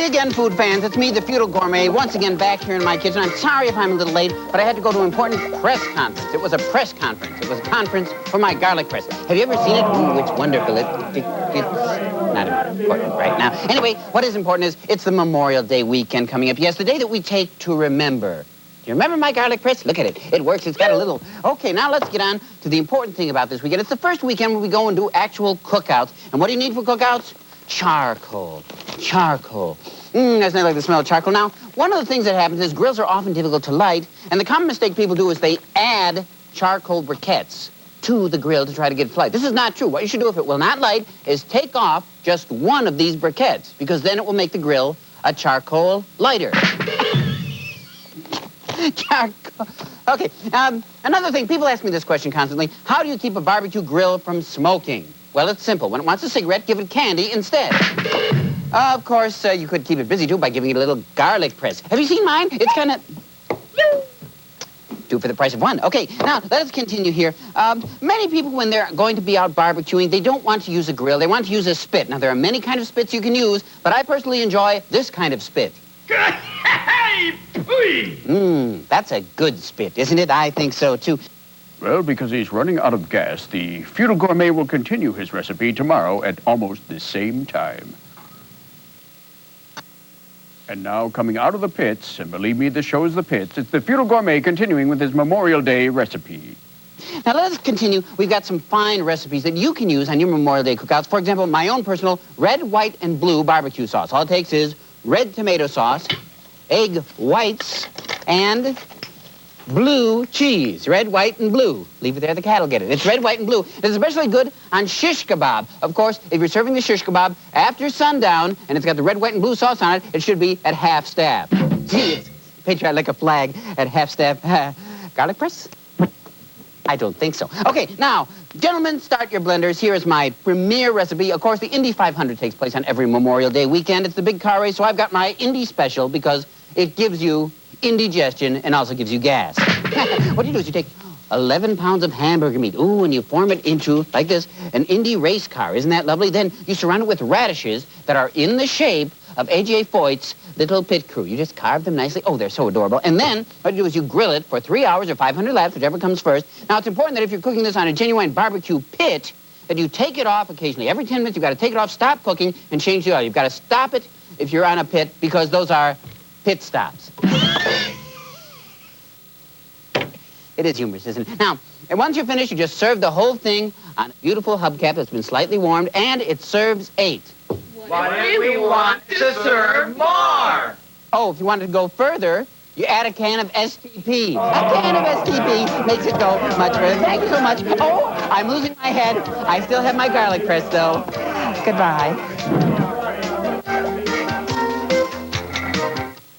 Howdy again, food fans. It's me, the Futile Gourmet, once again back here in my kitchen. I'm sorry if I'm a little late, but I had to go to an important press conference. It was a press conference. It was a conference for my garlic press. Have you ever seen it? Ooh, it's wonderful. It's not important right now. Anyway, what is important is it's the Memorial Day weekend coming up. Yes, the day that we take to remember. Do you remember my garlic press? Look at it. It works. It's got a little... Okay, now let's get on to the important thing about this weekend. It's the first weekend where we go and do actual cookouts. And what do you need for cookouts? Charcoal. Charcoal. That's not like the smell of charcoal. Now, one of the things that happens is grills are often difficult to light, and the common mistake people do is they add charcoal briquettes to the grill to try to get it to light. This is not true. What you should do if it will not light is take off just one of these briquettes, because then it will make the grill a charcoal lighter. Charcoal. Okay, another thing, people ask me this question constantly. How do you keep a barbecue grill from smoking? Well, it's simple. When it wants a cigarette, give it candy instead. Of course, you could keep it busy, too, by giving it a little garlic press. Have you seen mine? It's kind of... Two for the price of one. Okay, now, let us continue here. Many people, when they're going to be out barbecuing, they don't want to use a grill. They want to use a spit. Now, there are many kinds of spits you can use, but I personally enjoy this kind of spit. That's a good spit, isn't it? I think so, too. Well, because he's running out of gas, the Futile Gourmet will continue his recipe tomorrow at almost the same time. And now, coming out of the pits, and believe me, this shows the pits, it's the Futile Gourmet continuing with his Memorial Day recipe. Now, let us continue. We've got some fine recipes that you can use on your Memorial Day cookouts. For example, my own personal red, white, and blue barbecue sauce. All it takes is red tomato sauce, egg whites, and blue cheese. Red, white, and blue. Leave it there, the cat will get it. It's red, white, and blue. It's especially good on shish kebab. Of course, if you're serving the shish kebab after sundown, and it's got the red, white, and blue sauce on it, it should be at half staff. Gee, it's patriotic like a flag at half staff. Garlic press? I don't think so. Okay, now, gentlemen, start your blenders. Here is my premier recipe. Of course, the Indy 500 takes place on every Memorial Day weekend. It's the big car race, so I've got my Indy special because it gives you indigestion and also gives you gas. What you do is you take 11 pounds of hamburger meat, and you form it into, like this, an Indy race car. Isn't that lovely? Then you surround it with radishes that are in the shape of A.J. Foyt's little pit crew. You just carve them nicely. Oh, they're so adorable. And then what you do is you grill it for 3 hours or 500 laps, whichever comes first. Now, it's important that if you're cooking this on a genuine barbecue pit, that you take it off occasionally. Every 10 minutes, you've got to take it off, stop cooking, and change the oil. You've got to stop it if you're on a pit, because those are pit stops. It is humorous, isn't it? Now, and once you're finished, you just serve the whole thing on a beautiful hubcap that's been slightly warmed, and it serves 8. What if we want to serve more? Oh, if you wanted to go further, you add a can of STP. A can of STP makes it go much further. Thank you so much. Oh, I'm losing my head. I still have my garlic press, though. Goodbye.